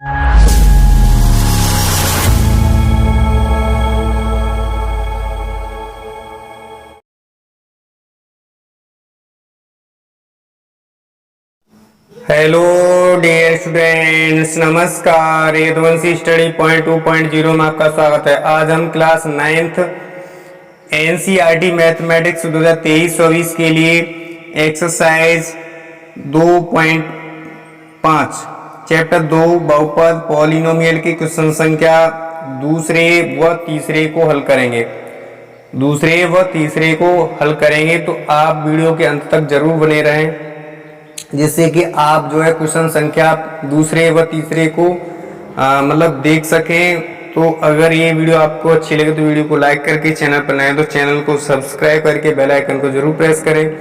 Hello dear students, नमस्कार। Yaduvanshi study point 2.0 में आपका स्वागत है। आज हम क्लास 9th एनसीईआरटी मैथमेटिक्स 2023-24 के लिए एक्सरसाइज 2.5 चैप्टर 2 बहुपद पॉलिनोमियल की क्वेश्चन संख्या दूसरे व तीसरे को हल करेंगे। तो आप वीडियो के अंत तक जरूर बने रहें, जिससे कि आप जो है क्वेश्चन संख्या दूसरे व तीसरे को मतलब देख सकें। तो अगर ये वीडियो आपको अच्छी लगे तो वीडियो को लाइक करके, चैनल पर नए तो चैनल को सब्सक्राइब करके बेल आइकन को जरूर प्रेस करें,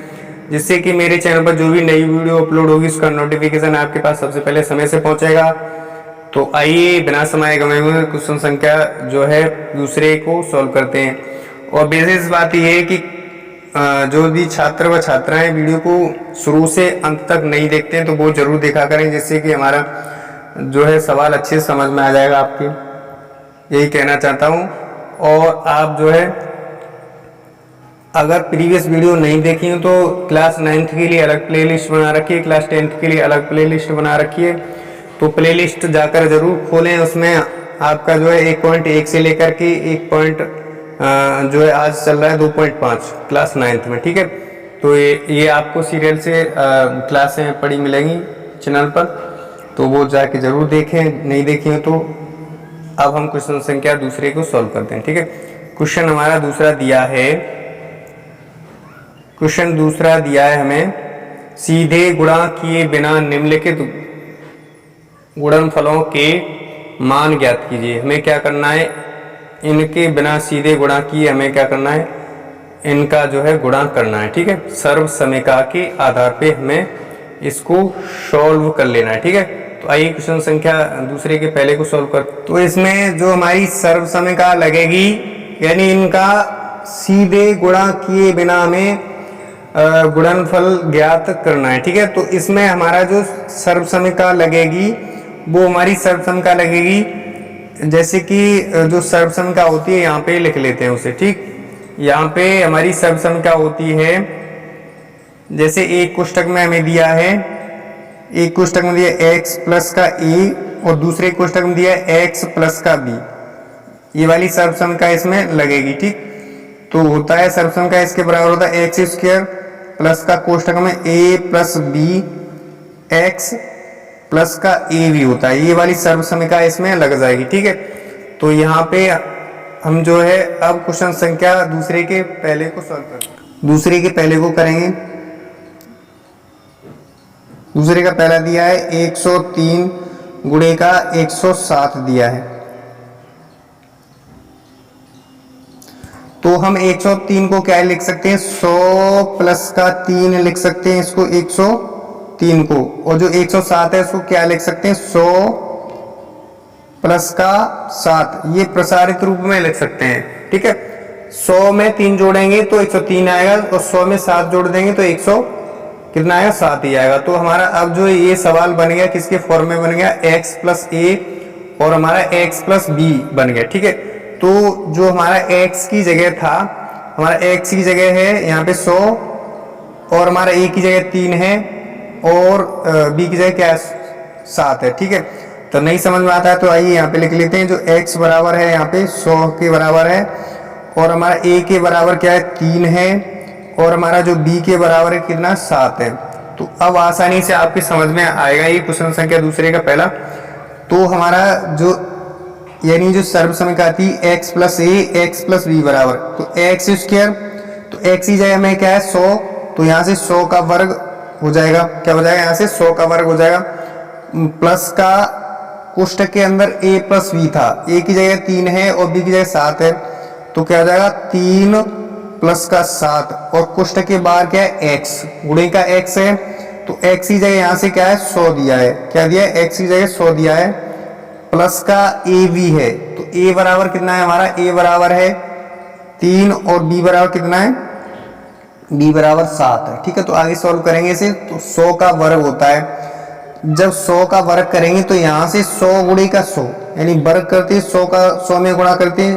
जिससे कि मेरे चैनल पर जो भी नई वीडियो अपलोड होगी उसका नोटिफिकेशन आपके पास सबसे पहले समय से पहुंचेगा। तो आइए बिना समय गंवाए हुए क्वेश्चन संख्या जो है दूसरे को सॉल्व करते हैं। और विशेष बात यह है कि जो भी छात्र व छात्राएं वीडियो को शुरू से अंत तक नहीं देखते हैं तो वो जरूर देखा करें, जिससे कि हमारा जो है सवाल अच्छे से समझ में आ जाएगा आपके, यही कहना चाहता हूं। और आप जो है अगर प्रीवियस वीडियो नहीं देखी हो तो क्लास 9th के लिए अलग प्लेलिस्ट बना रखी है, क्लास 10th के लिए अलग प्लेलिस्ट बना रखी है। तो प्लेलिस्ट जाकर जरूर खोलें, उसमें आपका जो है 1.1 से लेकर के 1. जो है आज चल रहा है 2.5 क्लास 9th में, ठीक है। तो ये आपको सीरियल से क्लासें पड़ी मिलेंगी चैनल पर, तो वो जाके जरूर देखें, नहीं देखी हो तो। अब हम क्वेश्चन संख्या दूसरे को सॉल्व करते हैं, ठीक है। क्वेश्चन हमारा दूसरा दिया है हमें, सीधे गुणा किए बिना निम्नलिखित गुणनफलों के मान ज्ञात कीजिए। हमें क्या करना है, इनके बिना सीधे गुणा किए हमें क्या करना है, इनका जो है गुणा करना है, ठीक है। सर्व समीकरण के आधार पे हमें इसको सॉल्व कर लेना है, ठीक है। तो आइए क्वेश्चन संख्या दूसरे के पहले को सॉल्व कर। तो इसमें जो हमारी सर्व समीकरण लगेगी, यानी इनका सीधे गुणा किए बिना हमें गुणनफल ज्ञात करना है, ठीक है। तो इसमें हमारा जो सर्व समीकरण लगेगी वो हमारी सर्व समीकरण लगेगी, जैसे कि जो सर्व समीकरण होती है यहाँ पे लिख लेते हैं उसे, ठीक। यहाँ पे हमारी सर्व समीकरण होती है, जैसे एक कोष्ठक में हमें दिया है, एक कोष्ठक में दिया x प्लस का a और दूसरे कोष्ठक में दिया x प्लस का b। ये वाली सर्व समीकरण इसमें लगेगी, ठीक। तो होता है सर्व समीकरण इसके बराबर होता है x स्क्वायर प्लस का कोष्ठक में a plus b x plus का a भी होता है। ये वाली सर्व समीकरण इसमें लग जाएगी, ठीक है। तो यहाँ पे हम जो है अब क्वेश्चन संख्या दूसरे के पहले को सॉल्व करेंगे। दूसरे के पहले को करेंगे। दूसरे का पहला दिया है 103 गुणे का 107 दिया है। तो हम 103 को क्या लिख सकते हैं, 100 प्लस का 3 लिख सकते हैं इसको, 103 को। और जो 107 है उसको क्या लिख सकते हैं, 100 प्लस का 7, ये प्रसारित रूप में लिख सकते हैं, ठीक है। 100 में 3 जोड़ेंगे तो 103 आएगा, और 100 में 7 जोड़ देंगे तो 100 कितना आएगा, 7 ही आएगा। तो हमारा अब जो ये सवाल बन गया किसके फॉर्म में बन गया, x प्लस a और हमारा x प्लस b बन गया, ठीक है। तो जो हमारा x की जगह था, हमारा x की जगह है यहाँ पे 100, और हमारा a की जगह 3 है, और b की जगह क्या है, 7 है, ठीक है। तो नहीं समझ में आता है तो आइए यहाँ पे लिख लेते हैं, जो x बराबर है यहाँ पे 100 के बराबर है, और हमारा a के बराबर क्या है, 3 है, और हमारा जो b के बराबर है कितना, 7 है। तो अब आसानी से आपके समझ में आएगा ये क्वेश्चन संख्या दूसरे का पहला। तो हमारा जो यानी जो सर्व समीकरण थी x plus a x plus b बराबर, तो x स्क्वायर, तो x की जगह में क्या है 100, तो यहाँ से 100 का वर्ग हो जाएगा, क्या हो जाएगा, यहाँ से 100 का वर्ग हो जाएगा, प्लस का कोष्ठक के अंदर a प्लस b था, a की जगह 3 है और b की जगह 7 है, तो क्या हो जाएगा 3 प्लस का 7, और कोष्ठक के बाहर क्या है x, गुणे का x है, तो x की जगह यहाँ से क्या है 100 दिया है, क्या दिया है, x की जगह 100 दिया है, प्लस का a भी है, तो a बराबर कितना है हमारा, a बराबर है 3 और b बराबर कितना है, b बराबर 7 है, ठीक है। तो आगे सॉल्व करेंगे इसे, तो 100 का वर्ग होता है जब 100 का वर्ग करेंगे तो यहाँ से 100 गुणे का 100 यानी वर्ग करते हैं 100 का 100 में गुणा करते हैं,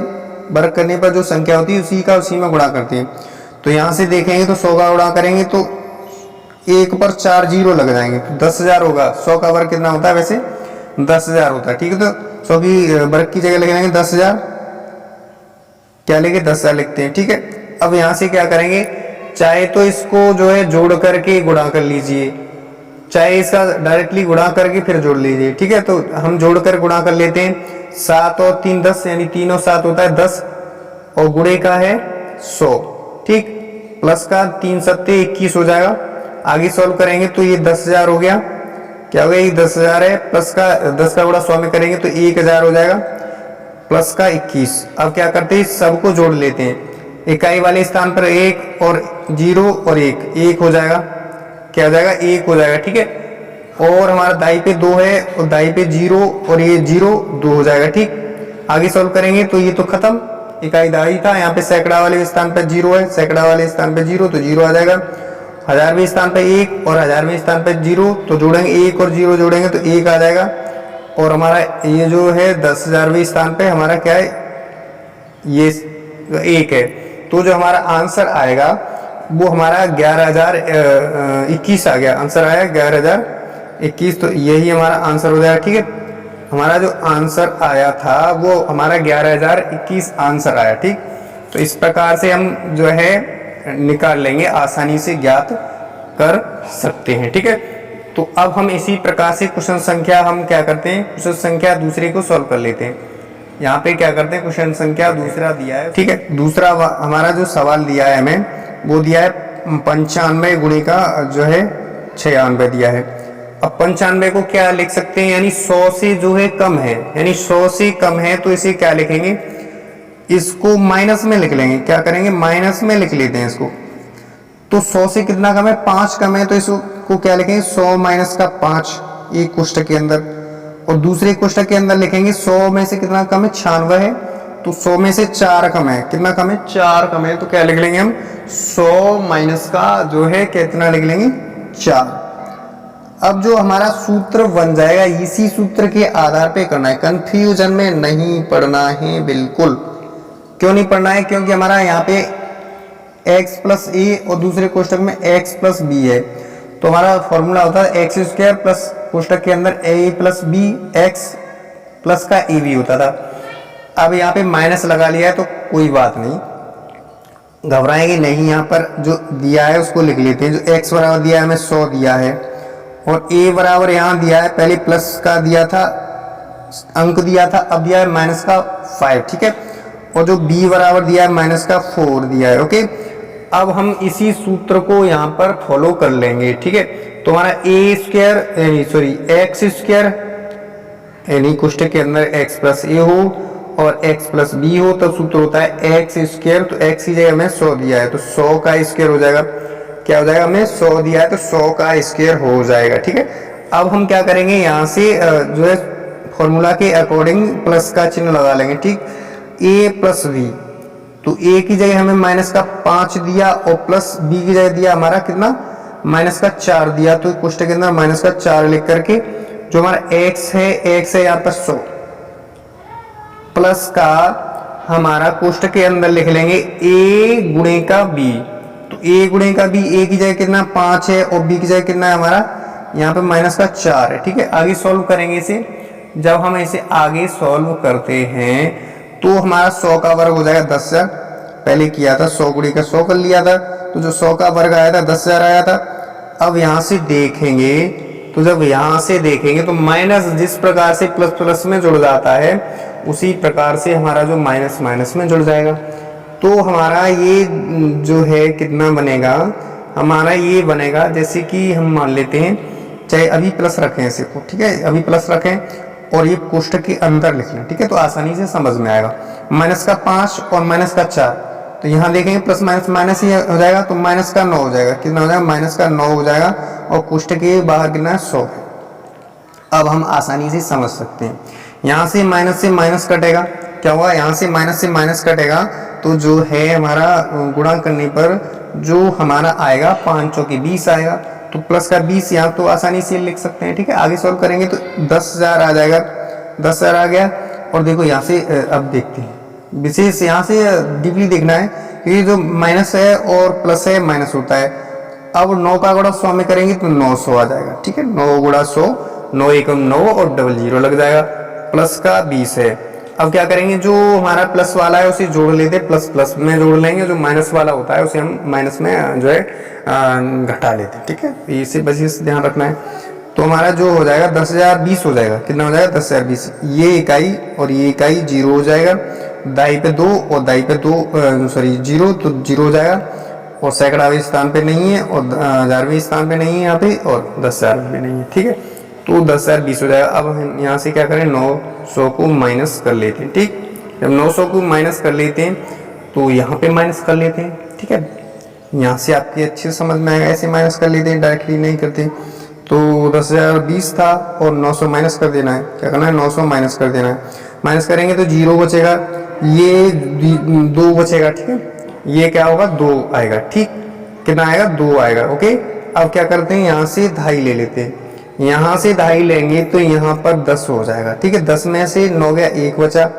वर्ग करने पर जो संख्या होती है उसी का उसी में गुणा करते हैं। तो यहाँ से देखेंगे तो 100 का गुणा करेंगे तो 1 पर 4 जीरो लग जाएंगे तो 10,000 होगा। 100 का वर्ग कितना होता है वैसे 10,000 होता है, ठीक है। तो 100 की वर्ग की जगह लिख देंगे 10,000, क्या लेंगे 10,000 लिखते हैं, ठीक है। अब यहाँ से क्या करेंगे, चाहे तो इसको जो है जोड़ करके गुणा कर लीजिए, चाहे इसका डायरेक्टली गुणा करके फिर जोड़ लीजिए, ठीक है। तो हम जोड़ कर गुणा कर लेते हैं, 7 और 3 10 यानी 3 और 7 होता है 10 और गुणे का है 100, ठीक। प्लस का 3 सत्ते 21 हो जाएगा। आगे सॉल्व करेंगे तो ये 10,000 हो गया, क्या हो गया ये 10,000 है, प्लस का 10 का गुणा 100 में करेंगे तो 1,000 हो जाएगा, प्लस का 21। अब क्या करते हैं सबको जोड़ लेते हैं, इकाई वाले स्थान पर 1 और 0 और 1 हो जाएगा, क्या हो जाएगा 1 हो जाएगा, ठीक है। और हमारा दाई पे 2 है और दाई पे 0 और ये 0 2 हो जाएगा, ठीक। आगे सॉल्व करेंगे तो ये तो खत्म, इकाई दाई था, यहाँ पे सैकड़ा वाले स्थान पे 0 है, सैकड़ा वाले स्थान पे 0 तो 0 आ जाएगा। 1000वें स्थान पे 1 और 1000वें स्थान पे 0 तो जोड़ेंगे 1 और 0 जोड़ेंगे तो 1 आ जाएगा। और हमारा ये जो है 10,000वें स्थान पे हमारा क्या है ये 1 है, तो जो हमारा आंसर आएगा वो हमारा 11,021 आ गया, आंसर आया 11,021। तो यही हमारा आंसर हो जाएगा, ठीक है। हमारा जो आंसर आया था वो हमारा 11,021 आंसर आया, ठीक। तो इस प्रकार से हम जो है निकाल लेंगे, आसानी से ज्ञात कर सकते हैं, ठीक है। तो अब हम इसी प्रकार से क्वेश्चन संख्या हम क्या करते हैं, क्वेश्चन संख्या दूसरे को सॉल्व कर लेते हैं। यहाँ पे क्या करते हैं, क्वेश्चन संख्या दूसरा दिया है, ठीक है। दूसरा हमारा जो सवाल दिया है हमें वो दिया है 95 गुणे का जो है 96 दिया है। अब 95 को क्या लिख सकते हैं, यानी 100 से जो है कम है, यानी 100 से कम है तो इसे क्या लिखेंगे, इसको माइनस में लिख लेंगे, क्या करेंगे माइनस में लिख लेते हैं इसको। तो 100 से कितना कम है 5 कम है, तो इसको क्या लिखेंगे 100 माइनस का 5 एक कोष्ठक के अंदर, और दूसरे कोष्ठक के अंदर लिखेंगे 100 में से कितना कम है 96 है, तो 100 में से 4 कम है, कितना कम है 4 कम है, तो क्या लिख लेंगे हम 100 माइनस का जो है कितना लिख लेंगे 4। अब जो हमारा सूत्र बन जाएगा इसी सूत्र के आधार पे करना है, कंफ्यूजन में नहीं पढ़ना है बिल्कुल। क्यों नहीं पढ़ना है, क्योंकि हमारा यहाँ पे x प्लस ए और दूसरे कोष्ठक में x प्लस बी है, तो हमारा फॉर्मूला होता है एक्स स्क्वायर प्लस कोष्ठक के अंदर a plus B X plus का ए बी होता था। अब यहाँ पे माइनस लगा लिया है तो कोई बात नहीं, घबराएंगे नहीं, यहाँ पर जो दिया है उसको लिख लेते हैं। जो x बराबर दिया है हमें 100 दिया है, और a बराबर यहाँ दिया है, पहले प्लस का दिया था अंक दिया था, अब दिया है माइनस का 5, ठीक है। और जो b बराबर दिया है माइनस का 4 दिया है, ओके। अब हम इसी सूत्र को यहाँ पर फॉलो कर लेंगे, ठीक है। तो हमारा ए स्क्वायर सॉरी एक्स स्क्वायर यानी कोष्ठक के अंदर x प्लस ए हो और x प्लस बी हो, तब सूत्र होता है एक्स स्क्वायर। तो x की जगह हमें 100 दिया है तो 100 का स्क्वायर हो जाएगा, क्या हो जाएगा, हमें 100 दिया है तो 100 का स्क्वायर हो जाएगा, ठीक है। अब हम क्या करेंगे, यहाँ से जो है फॉर्मूला के अकॉर्डिंग प्लस का चिन्ह लगा लेंगे, ठीक। a प्लस बी, तो a की जगह हमें माइनस का 5 दिया और प्लस b की जगह दिया हमारा कितना माइनस का 4 दिया, तो कोष्ठक के अंदर माइनस का 4 लिख करके जो हमारा x है यहाँ पर 100 प्लस का हमारा कोष्ठक के अंदर लिख लेंगे a गुणे का b, तो a गुणे का b, a की जगह कितना 5 है और b की जगह कितना है हमारा यहाँ पे माइनस का 4 है, ठीक है। आगे सॉल्व करेंगे इसे, जब हम इसे आगे सॉल्व करते हैं तो हमारा 100 का वर्ग हो जाएगा 10,000, पहले किया था 100 गुणे का 100 कर लिया था, तो जो 100 का वर्ग आया था 10,000 आया था। अब यहाँ से देखेंगे तो जब यहाँ से देखेंगे तो माइनस जिस प्रकार से प्लस प्लस में जुड़ जाता है उसी प्रकार से हमारा जो माइनस माइनस में जुड़ जाएगा। तो हमारा ये जो है कितना बनेगा, हमारा ये बनेगा जैसे कि हम मान लेते हैं, चाहे अभी प्लस रखें इसे को, ठीक है, अभी प्लस रखें और ये कोष्ठक के अंदर लिख लें, ठीक है, तो आसानी से समझ में आएगा। माइनस का 5 और माइनस का 4, तो यहाँ देखेंगे प्लस माइनस माइनस ही हो जाएगा, तो माइनस का 9 हो जाएगा, कितना हो जाएगा माइनस का 9 हो जाएगा, और कोष्ठक के बाहर कितना है 100। अब हम आसानी से समझ सकते हैं, यहाँ से माइनस कटेगा, क्या हुआ, यहाँ से माइनस कटेगा, तो जो है हमारा गुणा करने पर जो हमारा आएगा 5 चौके 20 आएगा, तो प्लस का 20 यहाँ तो आसानी से लिख सकते हैं, ठीक है। आगे सॉल्व करेंगे तो 10,000 आ जाएगा, 10,000 आ गया। और देखो यहाँ से अब देखते हैं, विशेष यहाँ से डीपली देखना है, क्योंकि जो माइनस है और प्लस है माइनस होता है। अब 9 का गुणा 100 में करेंगे तो 900 आ जाएगा, ठीक है। 9 गुणा 100, 9 एकम 9 और डबल जीरो लग जाएगा। प्लस का 20 है। अब क्या करेंगे, जो हमारा प्लस वाला है उसे जोड़ लेते हैं, प्लस प्लस में जोड़ लेंगे, जो माइनस वाला होता है उसे हम माइनस में जो है घटा लेते हैं, ठीक है। इसे बस इसे ध्यान रखना है। तो हमारा जो हो जाएगा 10,020 हो जाएगा। कितना हो जाएगा 10,020। ये इकाई और ये इकाई जीरो हो जाएगा, दाई पे 2 और दाई पे 2 सॉरी जीरो, तो जीरो हो जाएगा। और सैकड़ावें स्थान पे नहीं है और 1000वें स्थान पे नहीं है यहाँ पे, और 10,000 पे नहीं है, ठीक है। तो 10,020 हो जाएगा। अब हम यहाँ से क्या करें, 900 को माइनस कर लेते हैं, ठीक। जब 900 को माइनस कर लेते हैं तो यहाँ पे माइनस कर लेते हैं, ठीक है। यहाँ से आपके अच्छे से समझ में आएगा, ऐसे माइनस कर लेते हैं, डायरेक्टली नहीं करते। तो 10,020 था और 900 माइनस कर देना है। क्या करना है, 900 माइनस कर देना है। माइनस करेंगे तो जीरो बचेगा, ये 2 बचेगा, ठीक है। ये क्या होगा, 2 आएगा, ठीक। कितना आएगा, 2 आएगा, ओके। अब क्या करते हैं, यहाँ से 2.5 ले लेते हैं। यहाँ से 2.5 लेंगे तो यहाँ पर 10 हो जाएगा, ठीक है। 10 में से 9 गया, 1 बचा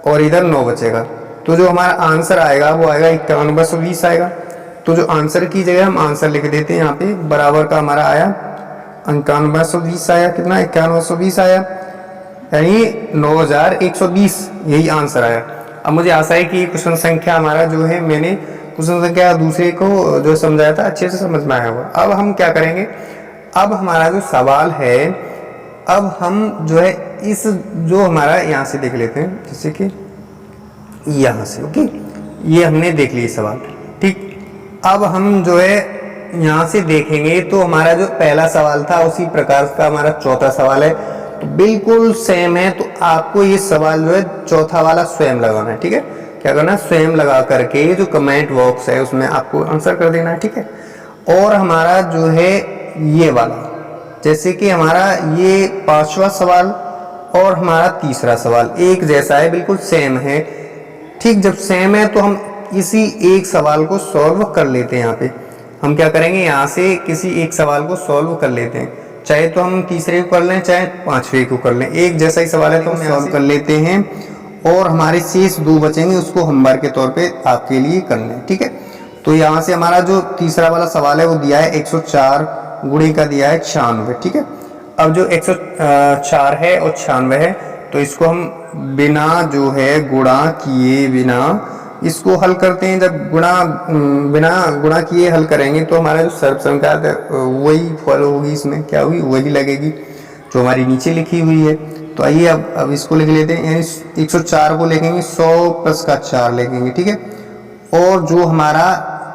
और इधर 9 बचेगा। तो जो हमारा आंसर आएगा वो आएगा 5120 आएगा। तो जो आंसर की जगह हम आंसर लिख देते हैं, यहाँ पे बराबर का हमारा आया 5120 आया। कितना, 5120 आया, यानी 9120, यही आंसर आया। अब मुझे आशा है कि क्वेश्चन संख्या हमारा जो है, मैंने क्वेश्चन संख्या दूसरे को जो समझाया था अच्छे से समझ में आया होगा। अब हम क्या करेंगे, अब हमारा जो सवाल है, अब हम जो है इस जो हमारा यहाँ से देख लेते हैं, जैसे कि यहाँ से, ओके। ये हमने देख लिया सवाल, ठीक। अब हम जो है यहाँ से देखेंगे तो हमारा जो पहला सवाल था उसी प्रकार का हमारा चौथा सवाल है, तो बिल्कुल सेम है। तो आपको ये सवाल जो है चौथा वाला स्वयं लगाना है, ठीक है। क्या करना है, स्वयं लगा करके जो कमेंट बॉक्स है उसमें आपको आंसर कर देना है, ठीक है। और हमारा जो है ये वाला, जैसे कि हमारा ये 5वां सवाल और हमारा तीसरा सवाल एक जैसा है, बिल्कुल सेम है, ठीक। जब सेम है तो हम इसी एक सवाल को सॉल्व कर लेते हैं। यहाँ पे हम क्या करेंगे, यहाँ से किसी एक सवाल को सॉल्व कर लेते हैं, चाहे तो हम तीसरे को कर लें चाहे 5वें को कर लें, एक जैसा ही सवाल है तो हम सॉल्व कर लेते हैं। और हमारे शेष 2 बचेंगे, उसको होमवर्क के तौर पे आपके लिए करना है, ठीक है। तो यहाँ से हमारा जो तीसरा वाला सवाल है वो दिया है 104 गुणे का दिया है 96, ठीक है। अब जो 104 है और 96 है, तो इसको हम बिना जो है गुणा किए बिना इसको हल करते हैं। जब बिना गुणा किए हल करेंगे तो हमारा जो सर्वसंख्यात है वही फॉलो होगी, इसमें क्या होगी, वही लगेगी जो हमारी नीचे लिखी हुई है। तो आइए अब इसको लिख लेते हैं, यानी 104 को लिखेंगे, 100 प्लस का 4 लिखेंगे, ठीक है। और जो हमारा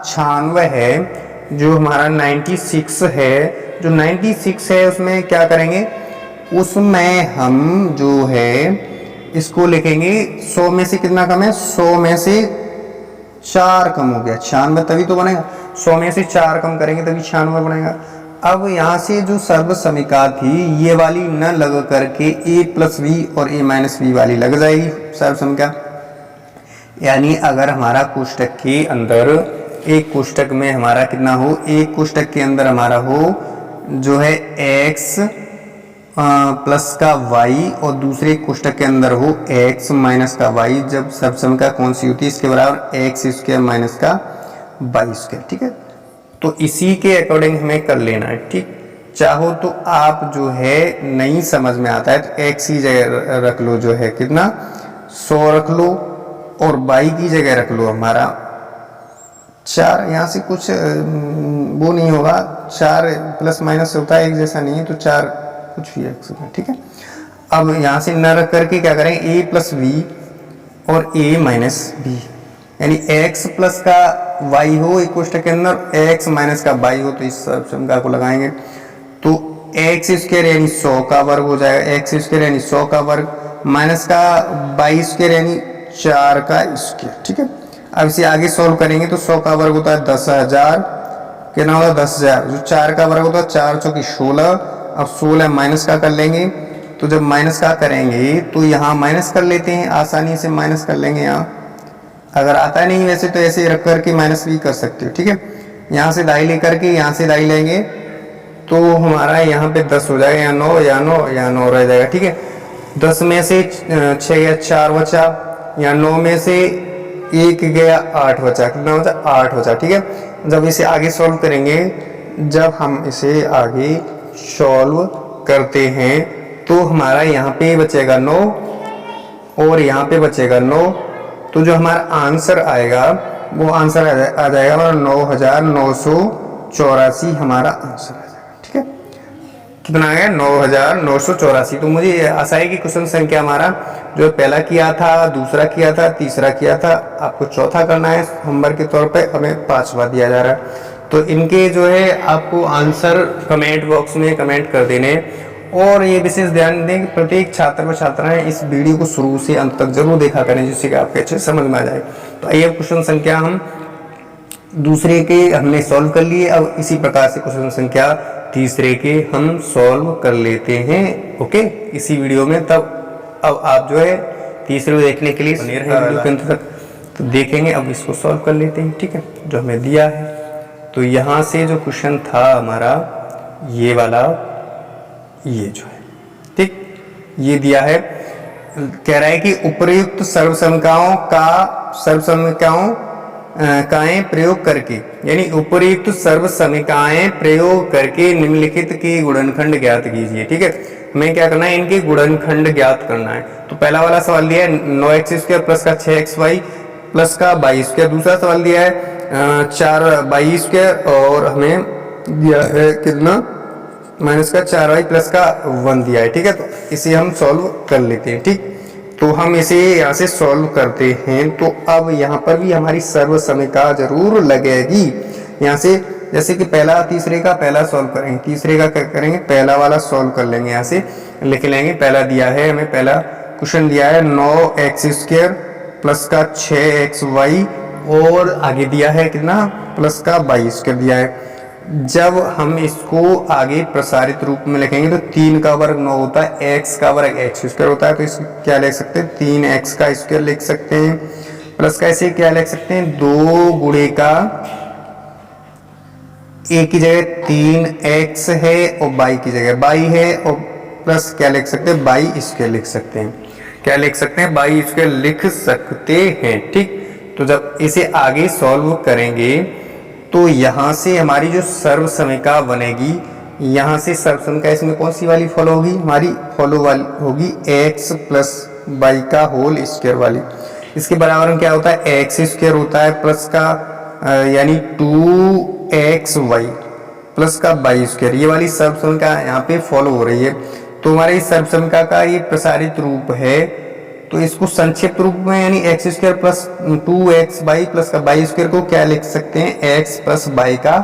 96 है, जो हमारा 96 है, जो 96 है उसमें क्या करेंगे, उसमें हम जो है इसको लिखेंगे 100 में से कितना कम है, 100 में से 4 कम हो गया, 96 तभी तो बनेगा। 100 में से 4 कम करेंगे तभी 96 बनेगा। अब यहाँ से जो सर्व समीका थी ये वाली न लग करके a प्लस वी और a माइनस वी वाली लग जाएगी सर्व समीका। यानी अगर हमारा कोष्टक के अंदर एक कोष्टक में हमारा कितना हो, एक कोष्टक के अंदर हमारा हो जो है x प्लस का y और दूसरे कोष्टक के अंदर हो x माइनस का y, जब सर्व समीका कौन सी होती है, इसके बराबर एक्स स्क्वायर माइनस का वाई स्क्वायर, ठीक है। तो इसी के अकॉर्डिंग हमें कर लेना है, ठीक। चाहो तो आप जो है नहीं समझ में आता है तो x की जगह रख लो जो है कितना 100 रख लो, और y की जगह रख लो हमारा 4। यहाँ से कुछ वो नहीं होगा, 4 प्लस माइनस होता है, एक जैसा नहीं है, तो 4 कुछ भी रख सकते हैं, ठीक है। अब यहाँ से न रख करके क्या करें, a प्लस वी और a माइनस बी, यानी x प्लस का y हो एक कोष्टक के अंदर, x माइनस का y हो, तो इस समीकरण को लगाएंगे तो x स्क्वायर यानी 100 का वर्ग हो जाएगा, x स्क्वायर यानी 100 का वर्ग माइनस का y स्क्वायर यानी 4 का स्क्वायर, ठीक है। अब इसे आगे सॉल्व करेंगे तो 100 का वर्ग होता है 10,000, कितना होगा 10,000, जो 4 का वर्ग होता है 4 चौकी 16। अब 16 माइनस का कर लेंगे, तो जब माइनस का करेंगे तो यहाँ माइनस कर लेते हैं, आसानी से माइनस कर लेंगे। यहाँ अगर आता नहीं वैसे तो ऐसे रख करके माइनस भी कर सकते हो, ठीक है। यहाँ से दाई लेकर के यहाँ से दाई लेंगे तो हमारा यहाँ पे 10 हो जाएगा, या 9 या 9 या 9 रह जाएगा। ठीक है, 10 में से 6 या 4 बचा, या 9 में से 1 गया 8 बचा। कितना बचा? 8 बचा। ठीक है, जब इसे आगे सॉल्व करेंगे, जब हम इसे आगे सॉल्व करते हैं तो हमारा यहाँ पे बचेगा 9 और यहाँ पे बचेगा 9। तो जो हमारा आंसर आएगा वो आंसर आ जाएगा हमारा 9984 हमारा आंसर आ जाएगा। ठीक है, कितना आ गया? 9984। तो मुझे आशा है कि क्वेश्चन संख्या हमारा जो पहला किया था, दूसरा किया था, तीसरा किया था, आपको चौथा करना है। नंबर के तौर पे हमें 5वां दिया जा रहा है। तो इनके जो है आपको आंसर कमेंट बॉक्स में कमेंट कर देने। और ये विशेष ध्यान दें कि प्रत्येक छात्र व छात्राएं इस वीडियो को शुरू से अंत तक जरूर देखा करें, जिससे कि आपके अच्छे समझ में आ जाए। तो आइए क्वेश्चन संख्या हम दूसरे के हमने सॉल्व कर लिए, अब इसी प्रकार से क्वेश्चन संख्या तीसरे के हम सॉल्व कर लेते हैं। ओके, इसी वीडियो में। तब अब आप जो है तीसरे को देखने के लिए बने रहें वीडियो के अंत तक, तो देखेंगे। अब इसको सॉल्व कर लेते हैं। ठीक है, जो हमें दिया है, तो यहाँ से जो क्वेश्चन था हमारा ये वाला, ये जो है, ठीक, ये दिया है, कह रहा है कि उपर्युक्त सर्वसमीकरणों काएं प्रयोग करके, यानी उपर्युक्त सर्वसमीकरणें प्रयोग करके निम्नलिखित के गुणनखंड ज्ञात कीजिए। ठीक है, हमें क्या करना है? इनके गुणनखंड ज्ञात करना है। तो पहला वाला सवाल दिया है 9x² प्लस का 6xy प्लस का 22²। दूसरा सवाल दिया है 4y² और हमें दिया है कितना? माइनस का 4y प्लस का 1 दिया है। ठीक है, तो इसे हम सॉल्व कर लेते हैं। ठीक, तो हम इसे यहाँ से सॉल्व करते हैं। तो अब यहाँ पर भी हमारी सर्वसमीकरण जरूर लगेगी। यहाँ से जैसे कि पहला तीसरे का पहला सॉल्व करेंगे, तीसरे का क्या करेंगे? पहला वाला सॉल्व कर लेंगे। यहाँ से लिख लेंगे, पहला दिया है हमें, पहला क्वेश्चन दिया है 9x² प्लस का 6xy और आगे दिया है कितना? प्लस का 22² दिया है। जब हम इसको आगे प्रसारित रूप में लिखेंगे तो 3 का वर्ग 9 होता है, x का वर्ग x² होता है। तो इसको क्या लिख सकते हैं? 3x का स्क्वायर लिख सकते हैं। प्लस का ऐसे क्या लिख सकते हैं? 2 गुणे का a की जगह 3x है और y की जगह y है, और प्लस क्या लिख सकते हैं? y² लिख सकते हैं। क्या लिख सकते हैं? y² लिख सकते हैं। ठीक, तो जब इसे आगे सॉल्व करेंगे तो यहाँ से हमारी जो सर्वसमीकरण बनेगी, यहाँ से सर्वसमीकरण इसमें कौन सी वाली फॉलो होगी? हमारी फॉलो वाली होगी x प्लस y का होल स्क्वायर वाली। इसके बराबर में क्या होता है? x² होता है प्लस का यानी 2xy प्लस का y²। ये वाली सर्वसमीकरण यहाँ पे फॉलो हो रही है। तो हमारे इस सर्वसमीकरण का ये प्रसारित रूप है। तो इसको संक्षिप्त रूप में यानी x² प्लस 2xy प्लस का y² को क्या लिख सकते हैं? x प्लस y का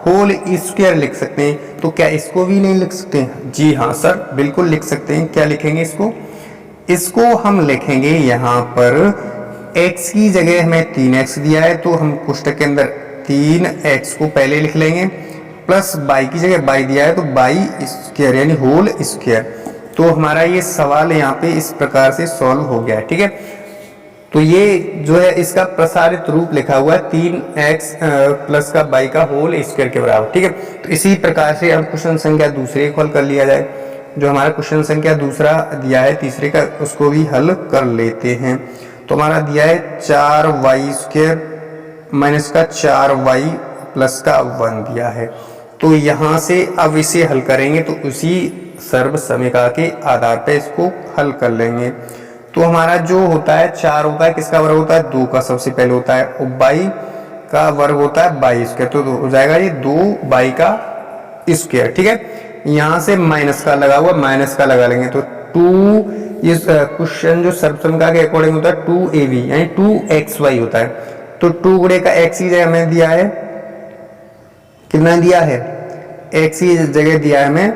होल स्क्वायर लिख सकते हैं। तो क्या इसको भी नहीं लिख सकते हैं? जी हाँ सर, बिल्कुल लिख सकते हैं। क्या लिखेंगे इसको? इसको हम लिखेंगे यहाँ पर x की जगह हमें 3x दिया है, तो हम कोष्टक के अंदर 3x को पहले लिख लेंगे, प्लस y की जगह y दिया है तो y² यानी होल स्क्वायर। तो हमारा ये सवाल यहाँ पे इस प्रकार से सॉल्व हो गया है। ठीक है, तो ये जो है इसका प्रसारित रूप लिखा हुआ है 3x प्लस का y का होल स्क्वायर के बराबर। ठीक है, तो इसी प्रकार से अब क्वेश्चन संख्या दूसरे को हल कर लिया जाए। जो हमारा क्वेश्चन संख्या दूसरा दिया है तीसरे का, उसको भी हल कर लेते हैं। तो हमारा दिया है 4y² माइनस का 4y प्लस का 1 दिया है। तो यहाँ से अब इसे हल करेंगे तो उसी सर्वसमीकरण के आधार पे इसको हल कर लेंगे। तो हमारा जो होता है 4 होता है, किसका वर्ग होता है? 2 का सबसे पहले होता है, और y का वर्ग होता है y²। तो हो जाएगा ये 2y का स्क्वायर। ठीक है, यहाँ से माइनस का लगा हुआ, माइनस का लगा लेंगे तो 2, ये क्वेश्चन जो सर्वसमीकरण के अकॉर्डिंग होता है 2ab यानी 2xy होता है। तो 2 गुणे का x की जगह हमें दिया है कितना? दिया है x की जगह दिया है हमें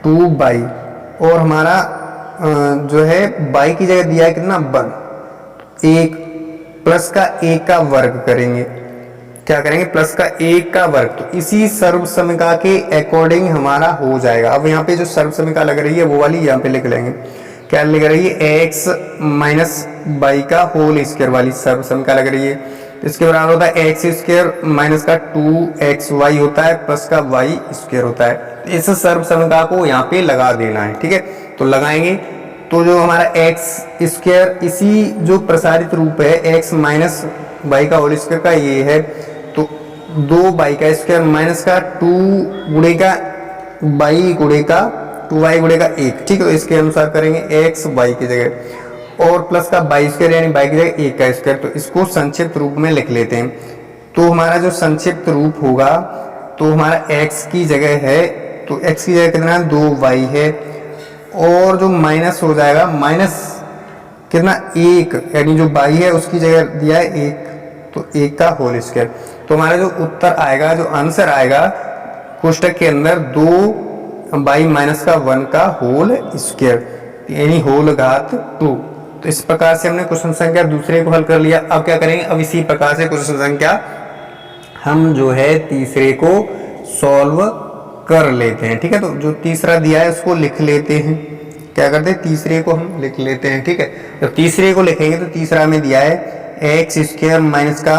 2y, और हमारा जो है y की जगह दिया है कितना? 1। 1 प्लस का 1 का वर्ग करेंगे, क्या करेंगे? प्लस का 1 का वर्ग। तो इसी सर्वसमीकरण के अकॉर्डिंग हमारा हो जाएगा। अब यहाँ पे जो सर्वसमीकरण लग रही है वो वाली यहाँ पे लिख लेंगे। क्या लिख रही है? x माइनस y का होल स्क्वायर वाली सर्वसमीकरण लग रही है। तो इसके बराबर होता है एक्स स्क्वायर माइनस का 2xy होता है प्लस का वाई स्क्वायर होता है। इस सर्व समीकरण को यहाँ पे लगा देना है, ठीक है। तो लगाएंगे तो जो हमारा एक्स स्क्वायर इसी जो प्रसारित रूप है एक्स माइनस वाई का होल स्क्वायर का ये है, तो 2y का स्क्वायर माइनस का 2 गुणे का y गुणे का 2y गुणे का 1, ठीक है। तो इसके अनुसार करेंगे एक्स वाई की जगह और प्लस का y स्क्वायर यानी y की जगह 1 का स्क्वायर। तो इसको संक्षिप्त रूप में लिख लेते हैं। तो हमारा जो संक्षिप्त रूप होगा तो हमारा x की जगह है, तो x की जगह कितना 2y है और जो माइनस हो जाएगा माइनस कितना 1 यानी जो y है उसकी जगह दिया है 1, तो 1 का होल स्क्वायर। तो हमारा जो उत्तर आएगा, जो आंसर आएगा कोष्टक के अंदर 2y माइनस का 1 का होल स्क्वायर यानी होल घात 2। तो इस प्रकार से हमने क्वेश्चन संख्या दूसरे को हल कर लिया। अब क्या करेंगे, अब इसी प्रकार से क्वेश्चन संख्या हम जो है तीसरे को सॉल्व कर लेते हैं, ठीक है। तो जो तीसरा दिया है उसको लिख लेते हैं। क्या करते हैं, तीसरे को हम लिख लेते हैं, ठीक है। जब तीसरे को लिखेंगे तो तीसरा में दिया है एक्स स्क्वायर माइनस का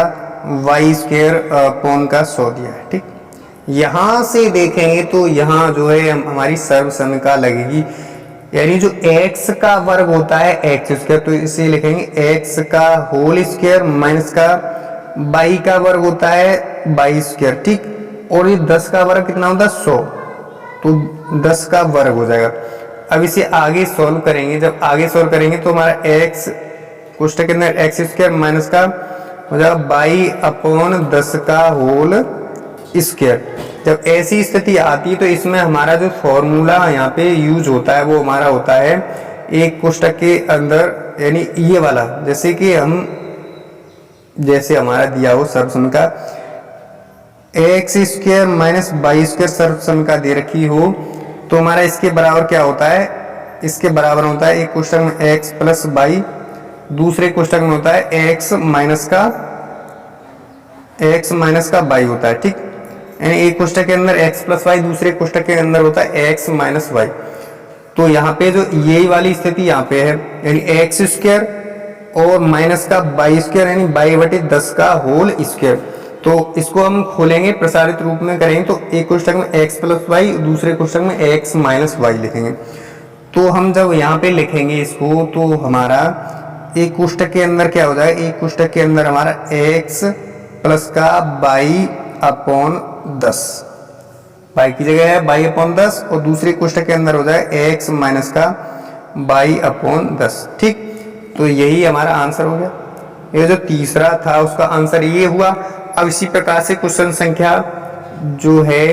वाई स्क्वायर अपॉन का 100 दिया है, ठीक। यहां से देखेंगे तो यहाँ जो है हमारी सर्व समीकरण लगेगी, यानी जो x का वर्ग होता है एक्स स्क्वायर, तो इसे लिखेंगे x का होल स्क्वायर माइनस का y का वर्ग होता है y स्क्वायर, ठीक। और ये 10 का वर्ग कितना होता है 100, तो 10 का वर्ग हो जाएगा। अब इसे आगे सॉल्व करेंगे, जब आगे सॉल्व करेंगे तो हमारा x कोष्टक के अंदर एक्स स्क्वायर माइनस का हो जाएगा बाई अपॉन 10 का होल स्क्वायर। जब ऐसी स्थिति आती है तो इसमें हमारा जो फॉर्मूला यहाँ पे यूज होता है वो हमारा होता है एक कोष्टक के अंदर, यानी ये वाला, जैसे कि जैसे हमारा दिया हो सर्व समीकरण x square minus Y square सर्व समीकरण दे रखी हो, तो हमारा इसके बराबर क्या होता है, इसके बराबर होता है एक कोष्टक में एक्स प्लस वाई, दूसरे कोष्टक में होता है एक्स माइनस का वाई होता है, ठीक। यानी एक कोष्टक के अंदर x प्लस वाई, दूसरे कोष्टक के अंदर होता है x माइनस वाई। तो यहाँ पे जो यही वाली स्थिति यहाँ पे है, यानी एक्स स्क्वायर और माइनस का वाई स्क्वायर यानी वाई बटे 10 का होल स्क्वायर। तो इसको हम खोलेंगे प्रसारित रूप में करेंगे तो एक कोष्टक में x प्लस वाई, दूसरे कोष्टक में x माइनस वाई लिखेंगे। तो हम जब यहाँ पे लिखेंगे इसको तो हमारा एक कोष्टक के अंदर क्या हो जाएगा, एक कोष्टक के अंदर हमारा x प्लस का वाई अपॉन 10, y की जगह है y अपॉन 10 और दूसरे कोष्टक के अंदर हो जाए x माइनस का y अपॉन 10, ठीक। तो यही हमारा आंसर हो गया। ये जो तीसरा था उसका आंसर ये हुआ। अब इसी प्रकार से क्वेश्चन संख्या जो है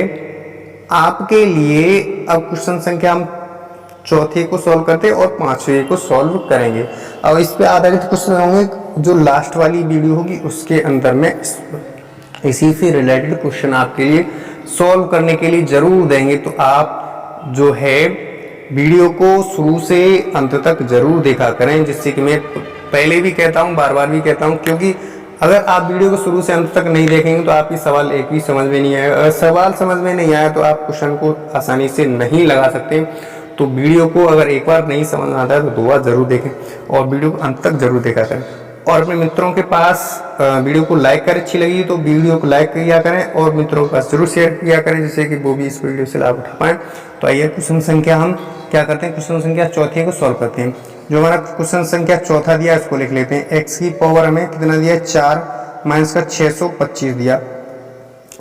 आपके लिए, अब क्वेश्चन संख्या हम चौथे को सॉल्व करते हैं और पांचवे को सॉल्व करेंगे। अब इस पे आधारित क्वेश्चन होंगे जो लास्ट वाली वीडियो होगी उसके अंदर में इसी से रिलेटेड क्वेश्चन आपके लिए सॉल्व करने के लिए जरूर देंगे। तो आप जो है वीडियो को शुरू से अंत तक जरूर देखा करें, जिससे कि मैं पहले भी कहता हूं, बार बार भी कहता हूं, क्योंकि अगर आप वीडियो को शुरू से अंत तक नहीं देखेंगे तो आपकी सवाल एक भी समझ में नहीं आएगा। अगर सवाल समझ में नहीं आया तो आप क्वेश्चन को आसानी से नहीं लगा सकते। तो वीडियो को अगर एक बार नहीं समझ में आता है तो 2 बार जरूर देखें और वीडियो को अंत तक जरूर देखा करें। और अपने मित्रों के पास वीडियो को लाइक करें, अच्छी लगी तो वीडियो को लाइक किया करें और मित्रों के पास जरूर शेयर किया करें, जिससे कि वो भी इस वीडियो से लाभ उठा पाएं। तो आइए क्वेश्चन संख्या हम क्या करते हैं, क्वेश्चन संख्या चौथे को सॉल्व करते हैं। जो हमारा क्वेश्चन संख्या चौथा दिया इसको लिख लेते हैं। एक्स की पावर हमें कितना दिया, 4 माइनस का 625 दिया,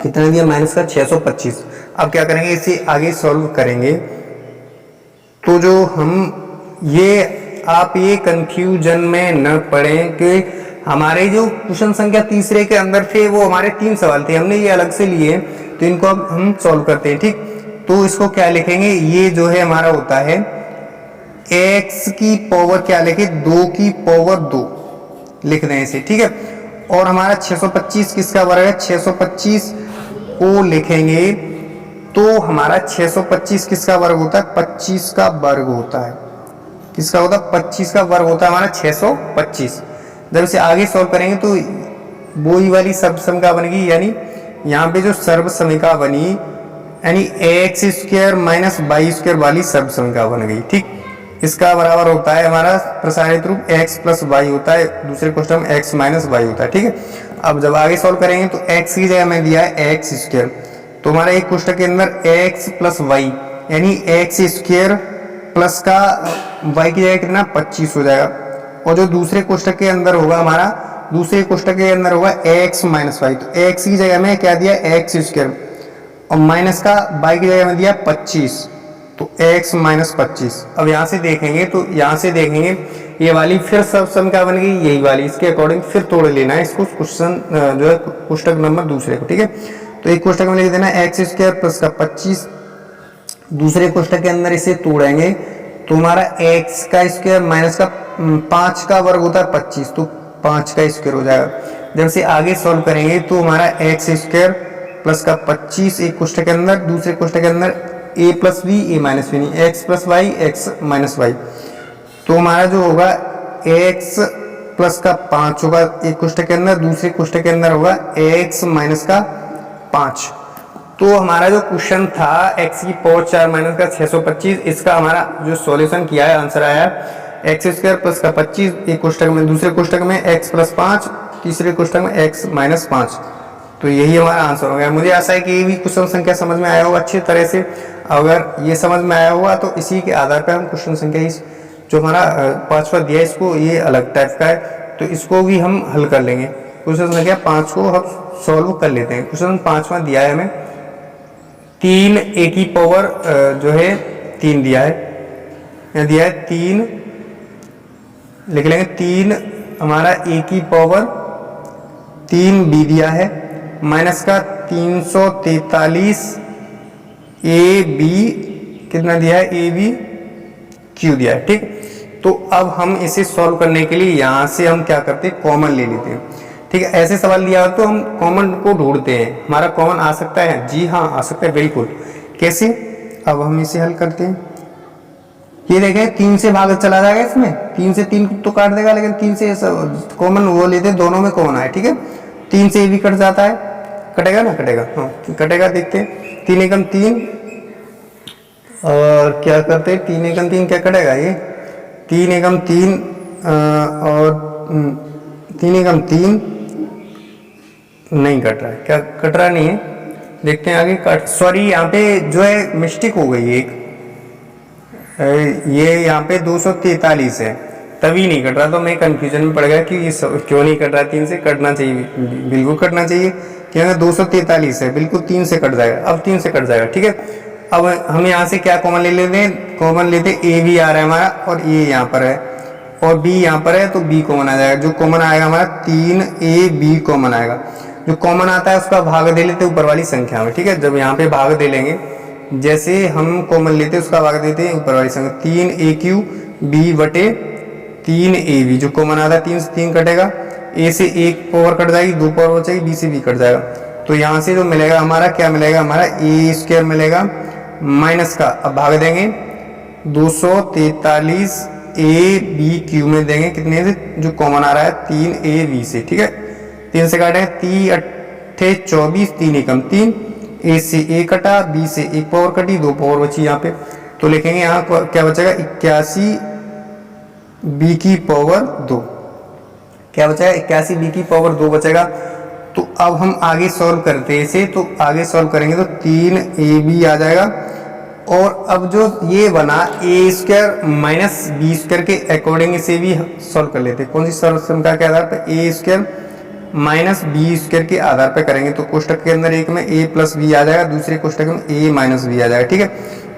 कितना दिया माइनस का 625। अब क्या करेंगे, इसे आगे सॉल्व करेंगे। तो जो हम ये आप ये कंफ्यूजन में न पड़ें कि हमारे जो क्वेश्चन संख्या तीसरे के अंदर थे वो हमारे 3 सवाल थे, हमने ये अलग से लिए, तो इनको अब हम सॉल्व करते हैं, ठीक। तो इसको क्या लिखेंगे, ये जो है हमारा होता है x की पावर क्या लिखे, 2 की पावर 2 लिख दें इसे, ठीक है। और हमारा 625 किसका वर्ग है, 625 को लिखेंगे तो हमारा 625 किसका वर्ग होता है, 25 का वर्ग होता है। किसका होता है, 25 का वर्ग होता है हमारा 625। जब इसे आगे सॉल्व करेंगे तो वही वाली सर्व समीकरण बनेगी, यानी यहाँ पे जो सर्व समीकरण बनी यानी X square minus Y square वाली सर्व समीकरण बन गई, ठीक। इसका बराबर होता है हमारा प्रसारित रूप x प्लस वाई होता है, दूसरे क्वेश्चन में x माइनस वाई होता है, ठीक है। अब जब आगे सॉल्व करेंगे तो x की जगह में दिया है एक्स स्क्वायर, तो हमारा एक कोष्टक के अंदर x प्लस वाई यानी एक्स स्क्वायर प्लस का y की जगह कितना 25 हो जाएगा। और जो दूसरे कोष्टक के अंदर होगा हमारा, दूसरे कोष्टक के अंदर होगा x माइनस वाई, तो x की जगह में क्या दिया एक्स स्क्वायर और माइनस का y की जगह में दिया 25, तो x माइनस 25। अब यहाँ से देखेंगे तो यहाँ से देखेंगे ये वाली फिर सब सम क्या बन गई, यही वाली, इसके अकॉर्डिंग फिर तोड़ लेना है इसको, क्वेश्चन जो है कोष्टक नंबर दूसरे को, ठीक है। तो एक कोष्टक में लिख देना एक्स स्क्वायर प्लस का 25, दूसरे कोष्टक के अंदर इसे तोड़ेंगे तो हमारा एक्स का स्क्वायर माइनस का 5 का वर्ग होता है 25, तो 5 का स्क्वायर हो जाएगा। जब से आगे सॉल्व करेंगे तो हमारा एक्स स्क्वायर प्लस का 25 एक कोष्टक के अंदर, दूसरे कोष्टक के अंदर a plus b a minus b नहीं, x plus y x minus y, तो हमारा जो होगा x प्लस का 5 होगा एक कोष्टक के अंदर, दूसरे कोष्टक के अंदर होगा x माइनस का 5। तो हमारा जो क्वेश्चन था x की पावर 4 माइनस का 625, इसका हमारा जो सॉल्यूशन किया है आंसर आया एक्स स्क्वायर प्लस का 25 एक कोष्टक में, दूसरे कोष्टक में x प्लस 5, तीसरे कोष्टक में x माइनस 5। तो यही हमारा आंसर हो गया। मुझे आशा है कि ये भी क्वेश्चन संख्या समझ में आया होगा अच्छी तरह से। अगर ये समझ में आया होगा तो इसी के आधार पर हम क्वेश्चन संख्या इस जो हमारा 5वां दिया है इसको, ये अलग टाइप का है तो इसको भी हम हल कर लेंगे। क्वेश्चन संख्या 5 को हम सॉल्व कर लेते हैं। क्वेश्चन 5वां दिया है हमें 3 a की पावर जो है 3 दिया है, यहाँ दिया है 3, लिख लेंगे 3 हमारा a की पावर 3 b दिया है, माइनस का 343 ए बी कितना दिया है, ए बी क्यू दिया है, ठीक। तो अब हम इसे सॉल्व करने के लिए यहाँ से हम क्या करते हैं, कॉमन ले लेते हैं, ठीक है। ऐसे सवाल दिया हो तो हम कॉमन को ढूंढते हैं, हमारा कॉमन आ सकता है, जी हाँ आ सकता है, बिल्कुल। कैसे, अब हम इसे हल करते हैं। ये देखें 3 से भाग चला जाएगा, इसमें 3 से 3 तो काट देगा, लेकिन 3 से कॉमन वो लेते हैं, दोनों में कॉमन आए, ठीक है। 3 से भी कट जाता है, कटेगा ना, कटेगा, हाँ कटेगा, देखते हैं 3 एकम 3 और क्या करते हैं 3 एकम 3 क्या कटेगा, ये 3 एकम 3 और 3 एकम 3 नहीं कट रहा है, क्या कट रहा नहीं है, देखते हैं आगे। कट, सॉरी यहाँ पे जो है मिस्टेक हो गई एक, ये यहाँ पे 243 है तभी नहीं कट रहा, तो मैं कंफ्यूजन में पड़ गया कि ये क्यों नहीं कट रहा। 3 से कटना चाहिए, बिल्कुल कटना चाहिए, क्योंकि 243 है, बिल्कुल 3 से कट जाएगा, अब 3 से कट जाएगा, ठीक है। अब हम यहाँ से क्या कॉमन ले लेते हैं, कॉमन लेते ए भी आ रहा है हमारा और ए यहाँ पर है और बी यहाँ पर है, तो बी कॉमन आ जाएगा। जो कॉमन आएगा हमारा 3ab कॉमन आएगा, जो कॉमन आता है उसका भाग दे लेते ऊपर वाली संख्या में, ठीक है। जब यहाँ पे भाग दे लेंगे, जैसे हम कॉमन लेते हैं उसका भाग देते हैं ऊपर वाली संख्या, 3aq b बटे 3ab, जो कॉमन आता है 3 से 3 कटेगा, a से 1 पावर कट जाएगी, 2 पावर बचेगी, b से b कट जाएगा। तो यहाँ से जो मिलेगा हमारा क्या मिलेगा, हमारा a स्क्वायर मिलेगा माइनस का, अब भाग देंगे 243 ए बी क्यू में देंगे कितने से, जो कॉमन आ रहा है 3ab से, ठीक है। 3 से काटेंगे 3 अट्ठे 24, 3 एकम 3, ए से 1 कटा, बी से 1 पावर कटी, 2 पावर बची यहाँ पे, तो लिखेंगे यहाँ क्या बचेगा 81 बी की पावर 2, क्या बचेगा 81 बी की पावर 2 बचेगा। तो अब हम आगे सॉल्व करते हैं इसे, तो आगे सॉल्व करेंगे तो 3ab आ जाएगा। और अब जो ये बना ए स्क्वायर माइनस बी स्क्वायर के अकॉर्डिंग इसे भी सॉल्व कर लेते हैं। कौन सी संख्या के आधार पर, ए स्क्वायर माइनस बी स्क्वायर के आधार पर करेंगे, तो कोष्टक के अंदर एक में a प्लस बी आ जाएगा, दूसरे कोष्टक में a माइनस बी आ जाएगा, ठीक है।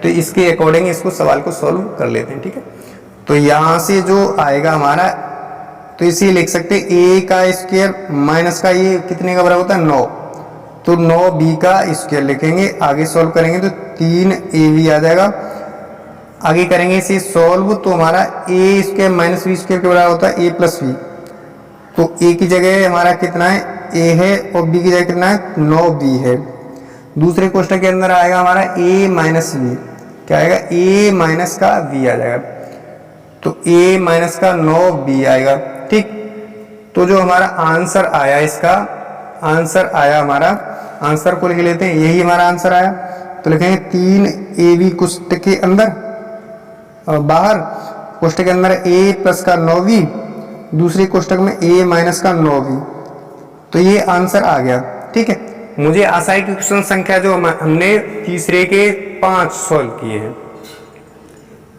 तो इसके अकॉर्डिंग इसको सवाल को सॉल्व कर लेते हैं, ठीक है। तो यहाँ से जो आएगा हमारा, तो इसे लिख सकते हैं a का स्क्वायर माइनस का ये कितने का बराबर होता है 9, तो 9b का स्क्वायर लिखेंगे। आगे सॉल्व करेंगे तो 3ab आ जाएगा। आगे करेंगे इसे सॉल्व तो हमारा a square minus B square के बराबर होता है a प्लस बी, तो a की जगह हमारा कितना है a है और b की जगह कितना है 9b है। दूसरे क्वेश्चन के अंदर आएगा हमारा a माइनस b, क्या आएगा a माइनस का b आ जाएगा, तो a माइनस का 9b आएगा, ठीक। तो जो हमारा आंसर आया, इसका आंसर आया हमारा, आंसर को लिख लेते हैं, यही हमारा आंसर आया। तो लिखेंगे 3ab कोष्टक के अंदर और बाहर कोष्टक के अंदर a प्लस का 9b, दूसरे कोष्टक में a माइनस का 9b, तो ये आंसर आ गया। ठीक है, मुझे आशा है कि क्वेश्चन संख्या जो हमने तीसरे के 5 सॉल्व किए हैं,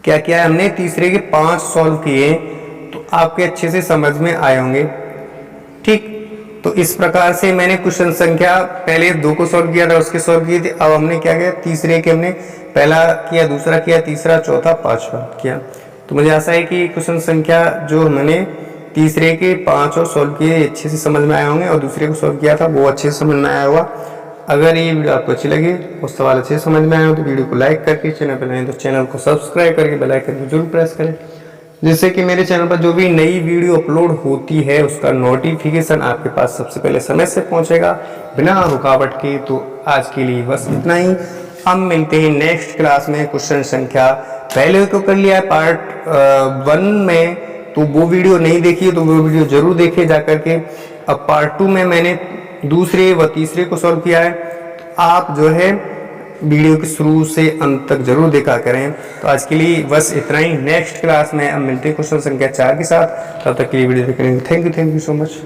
क्या किया है हमने, तीसरे के 5 सॉल्व किए, तो आपके अच्छे से समझ में आए होंगे। ठीक, तो इस प्रकार से मैंने क्वेश्चन संख्या पहले 2 को सॉल्व किया था, उसके सॉल्व किए थे। अब हमने क्या किया, तीसरे के हमने पहला किया, दूसरा किया, तीसरा, चौथा, पांचवा किया। तो मुझे आशा है कि क्वेश्चन संख्या जो मैंने तीसरे के 5 और सॉल्व किए अच्छे से समझ में आए होंगे, और दूसरे को सॉल्व किया था वो अच्छे से समझ में आया होगा। अगर ये वीडियो आपको अच्छी लगी और सवाल अच्छे से समझ में आए हो तो वीडियो को लाइक करके, चैनल पर नए तो चैनल को सब्सक्राइब करके बेल आइकन को जरूर प्रेस करें, जिससे कि मेरे चैनल पर जो भी नई वीडियो अपलोड होती है उसका नोटिफिकेशन आपके पास सबसे पहले समय से पहुंचेगा बिना रुकावट के। तो आज के लिए बस इतना ही, हम मिलते हैं नेक्स्ट क्लास में। क्वेश्चन संख्या पहले तो कर लिया है पार्ट 1 में, तो वो वीडियो नहीं देखी तो वो वीडियो जरूर देखिए जाकर के। अब पार्ट 2 में मैंने दूसरे व तीसरे को सॉल्व किया है, तो आप जो है वीडियो के शुरू से अंत तक जरूर देखा करें। तो आज के लिए बस इतना ही, नेक्स्ट क्लास में अब मिलते हैं क्वेश्चन संख्या 4 के साथ। तब तक के लिए वीडियो देखने के लिए थैंक यू सो मच।